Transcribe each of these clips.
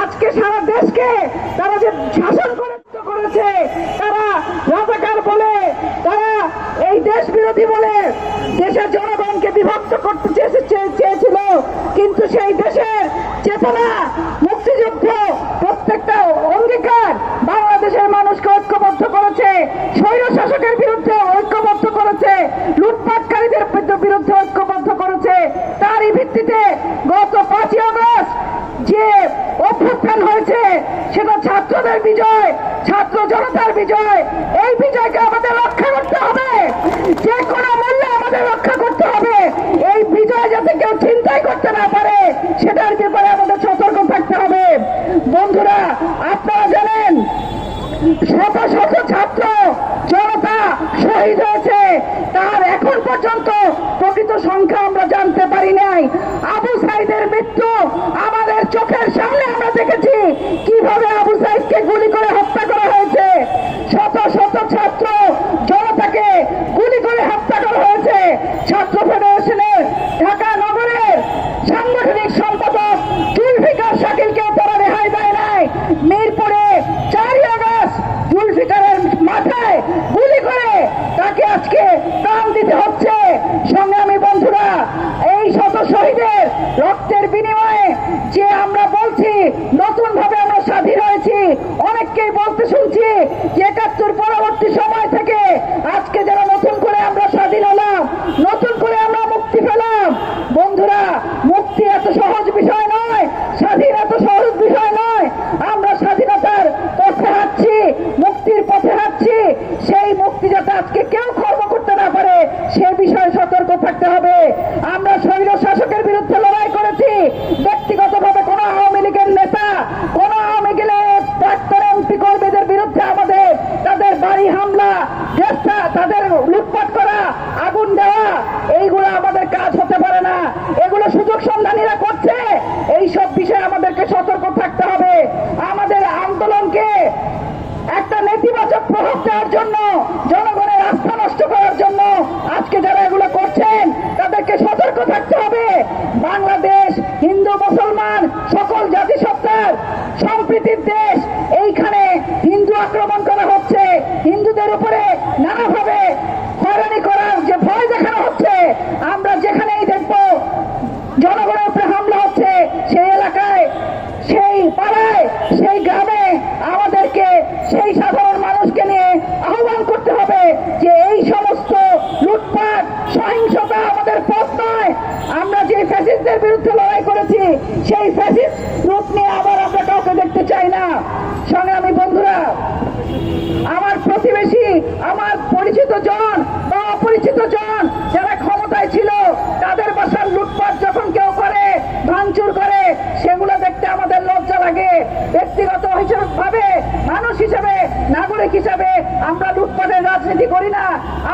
আজকে সারা দেশকে তারা যে শাসন করেছে, তারা রাজাকার বলে, তারা এই দেশ বিরোধী বলে দেশের জনগণকে বিভক্ত করতে চেয়েছিল। কিন্তু সেই দেশের চেতনা, মুক্তিযুদ্ধ, প্রত্যেকটা অঙ্গীকার বাংলাদেশের মানুষকে ঐক্যবদ্ধ করেছে, স্বৈর শাসকের বিরুদ্ধে ঐক্যবদ্ধ করেছে, লুটপাটকারীদের বিরুদ্ধে ঐক্যবদ্ধ করেছে। তারই ভিত্তিতে গত 5ই আগস্ট যে অভ্যুত্থান হয়েছে সেটা ছাত্রদের বিজয়, ছাত্র জনতার বিজয়। এই বিজয়কে আমাদের রক্ষা করতে হবে, যে কোনো মূল্যে আমাদের রক্ষা করতে হবে। এই বিজয় যাতে কেউ চিন্তাই করতে না পারে সেটার ব্যাপারে আমাদের সতর্ক থাকতে হবে। বন্ধুরা, আপনারা জানেন শত শত ছাত্র জনতা শহীদ হয়েছে, তার এখন পর্যন্ত প্রকৃত সংখ্যা আমরা জানতে পারি নাই। আবু সাইদের মৃত্যু আমাদের চোখের সামনে আমরা দেখেছি, কিভাবে আবু সাইদকে গুলি করে হত্যা করা হয়েছে। শত শত ছাত্র জনতাকে গুলি করে হত্যা করা হয়েছে। ছাত্র ফেডারেশনের ঢাকা নগরের সাংগঠনিক সম্পাদক জুলফিকার শাকিলকে তারা রেহাই দেয় নাই। মিরপুরে 4ই আগস্ট জুলফিকারের মাথায় গুলি করে তাকে আজকে প্রাণ দিতে হচ্ছে। সংগ্রামী বন্ধুরা, এই শত শহীদের রক্তের বিনিময়ে যে আমরা বলছি নতুন ভাবে আমরা স্বাধীন হয়েছি, অনেককেই বলতে শুনছি যে 71 পরবর্তী সময় থেকে আজকে যারা নতুন করে আমরা স্বাধীন হলাম, নতুন করে আমরা মুক্তি পেলাম। বন্ধুরা, মুক্তি এত সহজ বিষয় নয়, স্বাধীন এত সহজ বিষয় নয়। আমরা স্বাধীনতার পথে হাঁটছি, মুক্তির পথে হাঁটছি। সেই মুক্তি যাতে আজকে কেউ খর্ব করতে না পারে সে বিষয়ে সতর্ক থাকতে হবে। আমরা স্বৈর শাসকের বিরুদ্ধে লড়াই করেছি। ব্যক্তিগতভাবে কোন আওয়ামী লীগের নেতা, কোন আওয়ামী লীগের প্রাক্তন এমপি কর্মীদের বিরুদ্ধে আমাদের তাদের বাড়ি হামলা, তাদের লুটপাট করা, আগুন দেওয়া, এইগুলো আমাদের কাজ হতে পারে না। এগুলো সুযোগ সন্ধানীরা করছে। এইসব বিষয়ে আমাদেরকে সতর্ক থাকতে হবে। আমাদের আন্দোলনকে একটা নেতিবাচক প্রভাব দেওয়ার জন্য, জনগণের আস্থা নষ্ট করার জন্য আজকে যারা এগুলো করছেন তাদেরকে সতর্ক থাকতে হবে। বাংলাদেশ হিন্দু মুসলমান সকল জাতিসত্তার সম্প্রীতির দেশ। এইখানে হিন্দু আক্রমণ করা হচ্ছে, হিন্দুদের উপরে নানাভাবে হয়রানি করার যে ভয় দেখানো হচ্ছে। আমরা যেখানেই দেখব জনগণের উপরে হামলা হচ্ছে, সেই এলাকায়, সেই পাড়ায়, সেই গ্রামে আমাদেরকে সেই সাধারণ মানুষকে নিয়ে আহ্বান করতে হবে যে এই সমস্ত লুটপাট, সহিংসতা আমাদের পথ নয়। আমরা যে ফ্যাসিস্টদের বিরুদ্ধে লড়াই করেছি সেই ফ্যাসিস্ট রূপ নিয়ে আবার আমরা কাউকে দেখতে চাই না। সংগ্রামী বন্ধুরা, আমার প্রতিবেশী, আমার পরিচিত জন বা অপরিচিত জন যারা ক্ষমতায় ছিল, তাদের বাসার লুটপাট যখন কেউ করে, ভাঙচুর করে, সেগুলো দেখতে আমাদের লজ্জা লাগে। ব্যক্তিগত ভাবে, মানুষ হিসেবে, নাগরিক হিসেবে আমরা লুটপাটের রাজনীতি করি না,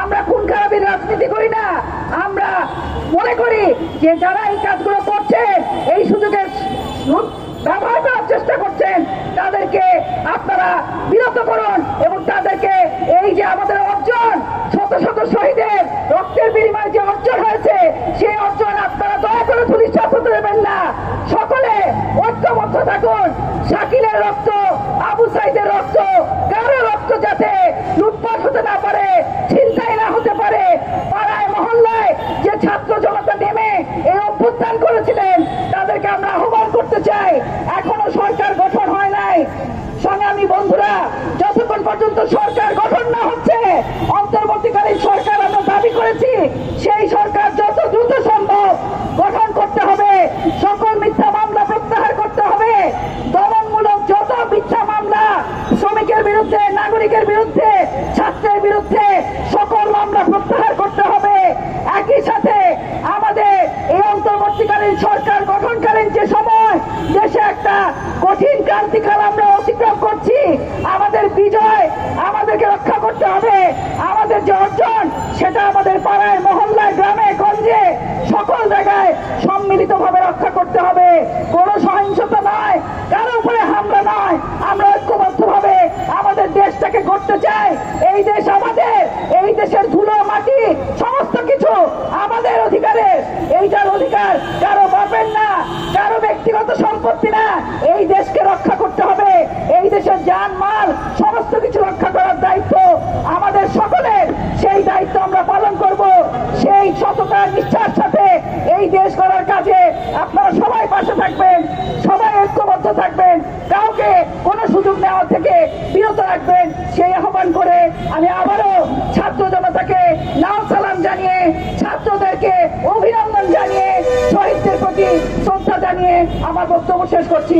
আমরা খুন খারাপির রাজনীতি করি না। আমরা মনে করি যে যারা এই কাজগুলো করছেন, এই সুযোগের ব্যবহার করার চেষ্টা করছেন, তাদেরকে আপনারা বিরত করুন এবং তাদেরকে এই যে আমাদের অর্জন, শত শত শহীদের রক্তের বিনিময়ে যে অর্জন হয়েছে, সেই অর্জন আপনারা দয়া করে ধূলিসাৎ হতে দেবেন না। সকলে ঐক্যবদ্ধ থাকুন। শাকিলের রক্ত, আবু সাইদের রক্ত, কারো রক্ত যাতে লুটপাট হতে না পারে, ছিনতাই না হতে পারে। পাড়ায় মহল্লায় যে ছাত্র জনতা নেমে এই অভ্যুত্থান করেছিলেন, তাদেরকে আমরা আহ্বান করতে চাই। এখনো সরকার গঠন হয় নাই। সংগ্রামী বন্ধুরা, যতক্ষণ পর্যন্ত সরকার গঠন না হচ্ছে, অন্তর্বর্তীকালীন সরকার আমরা দাবি করেছি, সেই সরকার যত দ্রুত সম্ভব গঠন করতে হবে। সকল মিথ্যা মামলা প্রত্যাহার করতে হবে। দমনমূলক যত মিথ্যা মামলা শ্রমিকের বিরুদ্ধে, নাগরিকের বিরুদ্ধে, ছাত্রের বিরুদ্ধে, সকল মামলা প্রত্যাহার করতে হবে। একই সাথে আমাদের এই অন্তর্বর্তীকালীন সরকার গঠনকালীন যে সময় দেশে একটা কঠিন ক্রান্তিকাল আমরা অতিক্রম করছি, আমাদের বিজয় আমাদেরকে রক্ষা করতে হবে। আমাদের যে অর্জন, সেটা আমাদের পাড়ায়, মহল্লায়, গ্রামে, গঞ্জে, সকল জায়গায় সম্মিলিতভাবে রক্ষা করতে হবে। কোনো সহিংসতা নয়, কারো উপরে হামলা নয়। আমরা ঐক্যবদ্ধভাবে আমাদের দেশটাকে গড়তে চাই। এই দেশ আমাদের, এই দেশের ধুলো, মাটি, সমস্ত কিছু আমাদের অধিকারের। এইটার অধিকার কারো বাপের না, কারো ব্যক্তিগত সম্পত্তি না। এই দেশকে রক্ষা করতে হবে। এই দেশের জান মাল সমস্ত কিছু রক্ষা করার দায়িত্ব আমাদের সকলের। সেই দায়িত্ব আমরা পালন করব। সেই সততা নিষ্ঠার সাথে এই দেশ গড়ার কাজে আপনারা সবাই পাশে থাকবেন, সবাই ঐক্যবদ্ধ থাকবেন, কাউকে কোনো সুযোগ নেওয়া থেকে বিরত রাখবেন, সেই আহ্বান করে আমি আবারও ছাত্র জনতাকে নাও সালাম জানিয়ে, ছাত্রদেরকে অভিনন্দন জানিয়ে, শহীদদের প্রতি শ্রদ্ধা জানিয়ে আমার বক্তব্য শেষ করছি।